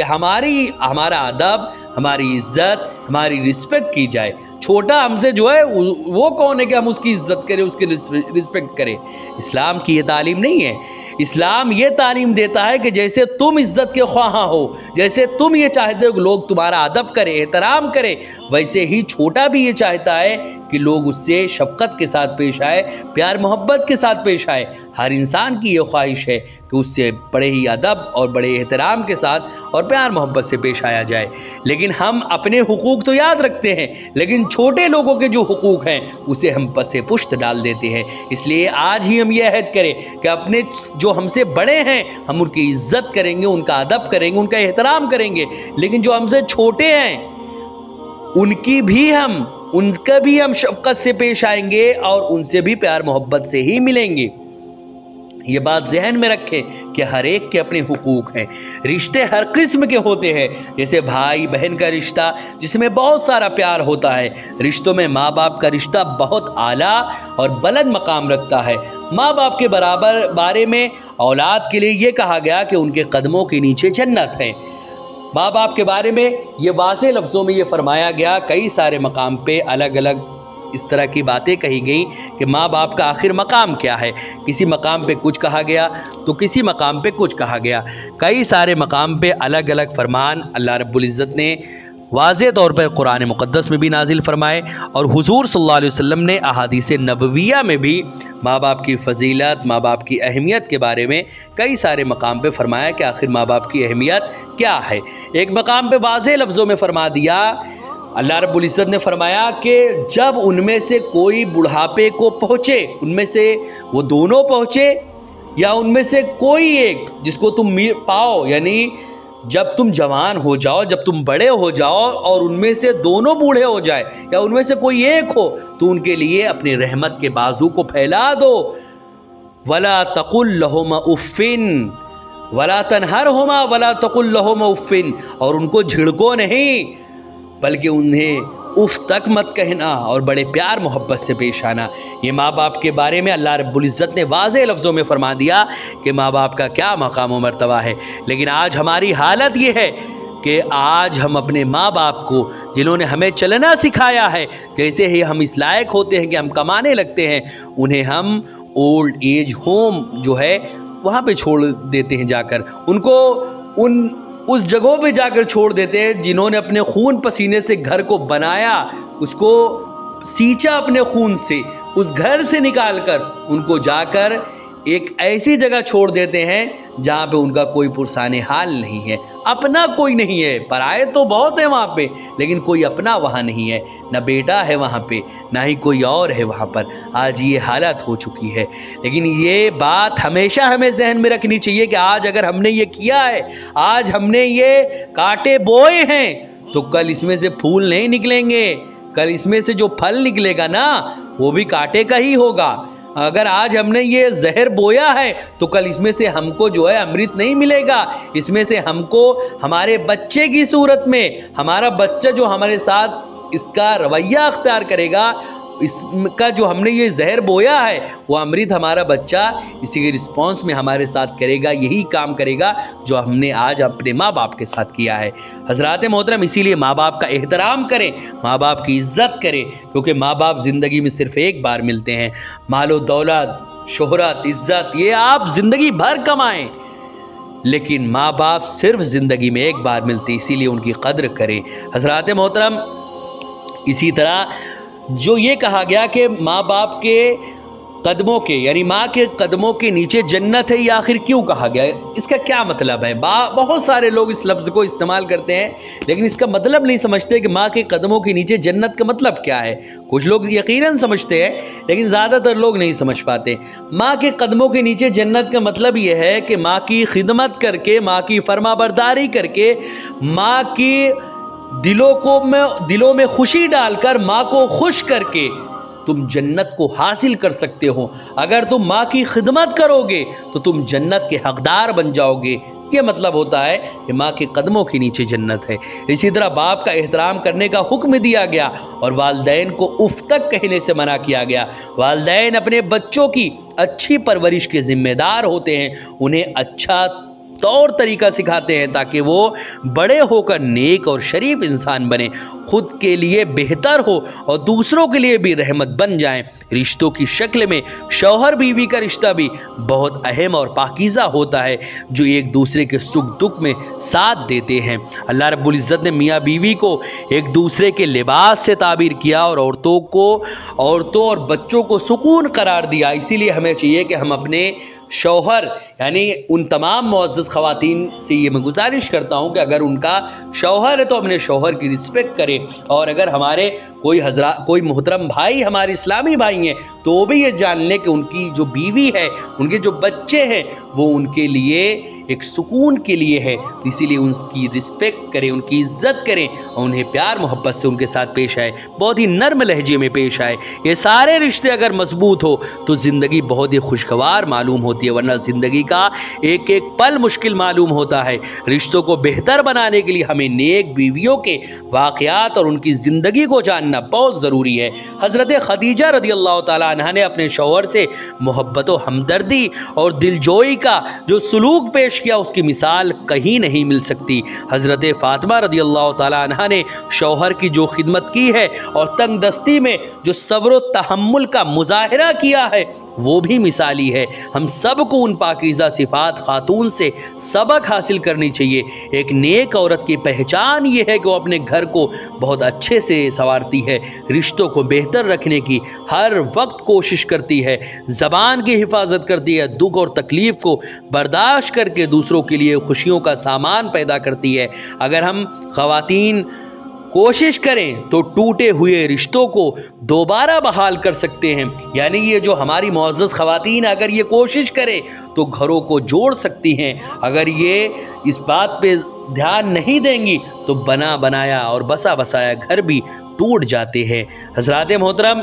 کہ ہمارا ادب، ہماری عزت، ہماری رسپیکٹ کی جائے. چھوٹا ہم سے جو ہے وہ کون ہے کہ ہم اس کی عزت کریں، اس کی رسپیکٹ کریں؟ اسلام کی یہ تعلیم نہیں ہے. اسلام یہ تعلیم دیتا ہے کہ جیسے تم عزت کے خواہاں ہو، جیسے تم یہ چاہتے ہو کہ لوگ تمہارا ادب کریں، احترام کریں، ویسے ہی چھوٹا بھی یہ چاہتا ہے کہ لوگ اس سے شفقت کے ساتھ پیش آئے، پیار محبت کے ساتھ پیش آئے. ہر انسان کی یہ خواہش ہے کہ اس سے بڑے ہی ادب اور بڑے احترام کے ساتھ اور پیار محبت سے پیش آیا جائے. لیکن ہم اپنے حقوق تو یاد رکھتے ہیں، لیکن چھوٹے لوگوں کے جو حقوق ہیں اسے ہم پس پشت ڈال دیتے ہیں. اس لیے آج ہی ہم یہ عہد کریں کہ اپنے جو ہم سے بڑے ہیں ہم ان کی عزت کریں گے، ان کا ادب کریں گے، ان کا احترام کریں گے. لیکن جو ہم سے چھوٹے ہیں ان کا بھی ہم شفقت سے پیش آئیں گے اور ان سے بھی پیار محبت سے ہی ملیں گے. یہ بات ذہن میں رکھیں کہ ہر ایک کے اپنے حقوق ہیں. رشتے ہر قسم کے ہوتے ہیں، جیسے بھائی بہن کا رشتہ جس میں بہت سارا پیار ہوتا ہے. رشتوں میں ماں باپ کا رشتہ بہت اعلیٰ اور بلند مقام رکھتا ہے. ماں باپ کے بارے میں اولاد کے لیے یہ کہا گیا کہ ان کے قدموں کے نیچے جنت ہے. ماں باپ کے بارے میں یہ واضح لفظوں میں یہ فرمایا گیا. کئی سارے مقام پہ الگ الگ اس طرح کی باتیں کہی گئیں کہ ماں باپ کا آخر مقام کیا ہے. کسی مقام پہ کچھ کہا گیا تو کسی مقام پہ کچھ کہا گیا. کئی سارے مقام پہ الگ الگ فرمان اللہ رب العزت نے واضح طور پر قرآن مقدس میں بھی نازل فرمائے، اور حضور صلی اللہ علیہ وسلم نے احادیث نبویہ میں بھی ماں باپ کی فضیلت، ماں باپ کی اہمیت کے بارے میں کئی سارے مقام پہ فرمایا کہ آخر ماں باپ کی اہمیت کیا ہے. ایک مقام پہ واضح لفظوں میں فرما دیا، اللہ رب العزت نے فرمایا کہ جب ان میں سے کوئی بڑھاپے کو پہنچے، ان میں سے وہ دونوں پہنچے یا ان میں سے کوئی ایک جس کو تم پاؤ، یعنی جب تم جوان ہو جاؤ، جب تم بڑے ہو جاؤ اور ان میں سے دونوں بوڑھے ہو جائے یا ان میں سے کوئی ایک ہو، تو ان کے لیے اپنی رحمت کے بازو کو پھیلا دو. وَلَا تَقُلْ لَهُمَا أُفٍّ وَلَا تَنْهَرْهُمَا وَلَا تَقُلْ لَهُمَا أُفٍّ، اور ان کو جھڑکو نہیں بلکہ انہیں اف تک مت کہنا اور بڑے پیار محبت سے پیش آنا. یہ ماں باپ کے بارے میں اللہ رب العزت نے واضح لفظوں میں فرما دیا کہ ماں باپ کا کیا مقام و مرتبہ ہے. لیکن آج ہماری حالت یہ ہے کہ آج ہم اپنے ماں باپ کو، جنہوں نے ہمیں چلنا سکھایا ہے، جیسے ہی ہم اس لائق ہوتے ہیں کہ ہم کمانے لگتے ہیں، انہیں ہم اولڈ ایج ہوم جو ہے وہاں پہ چھوڑ دیتے ہیں. جا کر ان کو اس جگہوں پہ جا کر چھوڑ دیتے ہیں جنہوں نے اپنے خون پسینے سے گھر کو بنایا، اس کو سینچا اپنے خون سے، اس گھر سے نکال کر ان کو جا کر ایک ایسی جگہ چھوڑ دیتے ہیں جہاں پہ ان کا کوئی پرسان حال نہیں ہے، اپنا کوئی نہیں ہے. پرائے تو بہت ہیں وہاں پہ، لیکن کوئی اپنا وہاں نہیں ہے، نہ بیٹا ہے وہاں پہ، نہ ہی کوئی اور ہے وہاں پر. آج یہ حالت ہو چکی ہے. لیکن یہ بات ہمیشہ ہمیں ذہن میں رکھنی چاہیے کہ آج اگر ہم نے یہ کیا ہے، آج ہم نے یہ کانٹے بوئے ہیں، تو کل اس میں سے پھول نہیں نکلیں گے. کل اس میں سے جو پھل نکلے گا نا وہ بھی کانٹے کا ہی ہوگا. اگر آج ہم نے یہ زہر بویا ہے تو کل اس میں سے ہم کو جو ہے امرت نہیں ملے گا. اس میں سے ہم کو ہمارے بچے کی صورت میں، ہمارا بچہ جو ہمارے ساتھ اس کا رویہ اختیار کرے گا، اس کا جو ہم نے یہ زہر بویا ہے وہ امرت ہمارا بچہ اسی کے رسپانس میں ہمارے ساتھ کرے گا. یہی کام کرے گا جو ہم نے آج اپنے ماں باپ کے ساتھ کیا ہے. حضرات محترم، اسی لیے ماں باپ کا احترام کریں، ماں باپ کی عزت کریں، کیونکہ ماں باپ زندگی میں صرف ایک بار ملتے ہیں. مال و دولت، شہرت، عزت یہ آپ زندگی بھر کمائیں، لیکن ماں باپ صرف زندگی میں ایک بار ملتے، اسی لیے ان کی قدر کریں. حضرات محترم، اسی طرح جو یہ کہا گیا کہ ماں باپ کے قدموں کے، یعنی ماں کے قدموں کے نیچے جنت ہے، یہ آخر کیوں کہا گیا؟ اس کا کیا مطلب ہے؟ بہت سارے لوگ اس لفظ کو استعمال کرتے ہیں لیکن اس کا مطلب نہیں سمجھتے کہ ماں کے قدموں کے نیچے جنت کا مطلب کیا ہے. کچھ لوگ یقیناً سمجھتے ہیں لیکن زیادہ تر لوگ نہیں سمجھ پاتے. ماں کے قدموں کے نیچے جنت کا مطلب یہ ہے کہ ماں کی خدمت کر کے، ماں کی فرما برداری کر کے، ماں کی دلوں میں خوشی ڈال کر، ماں کو خوش کر کے تم جنت کو حاصل کر سکتے ہو. اگر تم ماں کی خدمت کرو گے تو تم جنت کے حقدار بن جاؤ گے. یہ مطلب ہوتا ہے کہ ماں کے قدموں کے نیچے جنت ہے. اسی طرح باپ کا احترام کرنے کا حکم دیا گیا اور والدین کو اف تک کہنے سے منع کیا گیا. والدین اپنے بچوں کی اچھی پرورش کے ذمہ دار ہوتے ہیں، انہیں اچھا طور طریقہ سکھاتے ہیں تاکہ وہ بڑے ہو کر نیک اور شریف انسان بنے، خود کے لیے بہتر ہو اور دوسروں کے لیے بھی رحمت بن جائیں۔ رشتوں کی شکل میں شوہر بیوی کا رشتہ بھی بہت اہم اور پاکیزہ ہوتا ہے، جو ایک دوسرے کے سکھ دکھ میں ساتھ دیتے ہیں۔ اللہ رب العزت نے میاں بیوی کو ایک دوسرے کے لباس سے تعبیر کیا اور عورتوں اور بچوں کو سکون قرار دیا۔ اسی لیے ہمیں چاہیے کہ ہم اپنے شوہر یعنی ان تمام معزز خواتین سے یہ میں گزارش کرتا ہوں کہ اگر ان کا شوہر ہے تو اپنے شوہر کی رسپیکٹ کریں، اور اگر ہمارے کوئی محترم بھائی ہمارے اسلامی بھائی ہیں تو وہ بھی یہ جان لیں کہ ان کی جو بیوی ہے، ان کے جو بچے ہیں، وہ ان کے لیے ایک سکون کے لیے ہے، تو اسی لیے ان کی رسپیکٹ کریں، ان کی عزت کریں اور انہیں پیار محبت سے ان کے ساتھ پیش آئے، بہت ہی نرم لہجے میں پیش آئے۔ یہ سارے رشتے اگر مضبوط ہو تو زندگی بہت ہی خوشگوار معلوم ہوتی ہے، ورنہ زندگی کا ایک ایک پل مشکل معلوم ہوتا ہے۔ رشتوں کو بہتر بنانے کے لیے ہمیں نیک بیویوں کے واقعات اور ان کی زندگی کو جاننا بہت ضروری ہے۔ حضرت خدیجہ رضی اللہ تعالیٰ عنہ نے اپنے شوہر سے محبت و ہمدردی اور دلجوئی کا جو سلوک پیش کیا، اس کی مثال کہیں نہیں مل سکتی۔ حضرت فاطمہ رضی اللہ تعالیٰ عنہ نے شوہر کی جو خدمت کی ہے اور تنگ دستی میں جو صبر و تحمل کا مظاہرہ کیا ہے، وہ بھی مثالی ہے۔ ہم سب کو ان پاکیزہ صفات خاتون سے سبق حاصل کرنی چاہیے۔ ایک نیک عورت کی پہچان یہ ہے کہ وہ اپنے گھر کو بہت اچھے سے سنوارتی ہے، رشتوں کو بہتر رکھنے کی ہر وقت کوشش کرتی ہے، زبان کی حفاظت کرتی ہے، دکھ اور تکلیف کو برداشت کر کے دوسروں کے لیے خوشیوں کا سامان پیدا کرتی ہے۔ اگر ہم خواتین کوشش کریں تو ٹوٹے ہوئے رشتوں کو دوبارہ بحال کر سکتے ہیں، یعنی یہ جو ہماری معزز خواتین اگر یہ کوشش کریں تو گھروں کو جوڑ سکتی ہیں۔ اگر یہ اس بات پہ دھیان نہیں دیں گی تو بنا بنایا اور بسا بسایا گھر بھی ٹوٹ جاتے ہیں۔ حضرات محترم،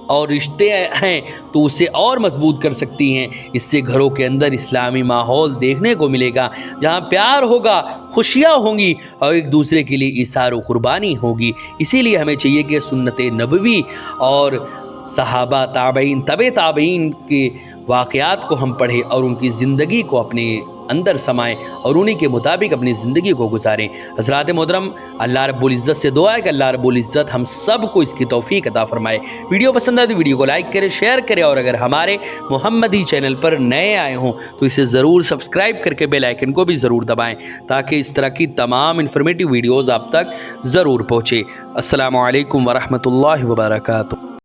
اور رشتے ہیں تو اسے اور مضبوط کر سکتی ہیں۔ اس سے گھروں کے اندر اسلامی ماحول دیکھنے کو ملے گا، جہاں پیار ہوگا، خوشیاں ہوں گی اور ایک دوسرے کے لیے ایثار و قربانی ہوگی۔ اسی لیے ہمیں چاہیے کہ سنت نبوی اور صحابہ، تابعین، تابعین کے واقعات کو ہم پڑھیں اور ان کی زندگی کو اپنے اندر سمائیں اور انہی کے مطابق اپنی زندگی کو گزاریں۔ حضرات محترم، اللہ رب العزت سے دعا ہے کہ اللہ رب العزت ہم سب کو اس کی توفیق عطا فرمائے۔ ویڈیو پسند آئے تو ویڈیو کو لائک کریں، شیئر کریں، اور اگر ہمارے محمدی چینل پر نئے آئے ہوں تو اسے ضرور سبسکرائب کر کے بیل آئیکن کو بھی ضرور دبائیں تاکہ اس طرح کی تمام انفارمیٹیو ویڈیوز آپ تک ضرور پہنچے۔ السلام علیکم ورحمۃ اللہ وبرکاتہ۔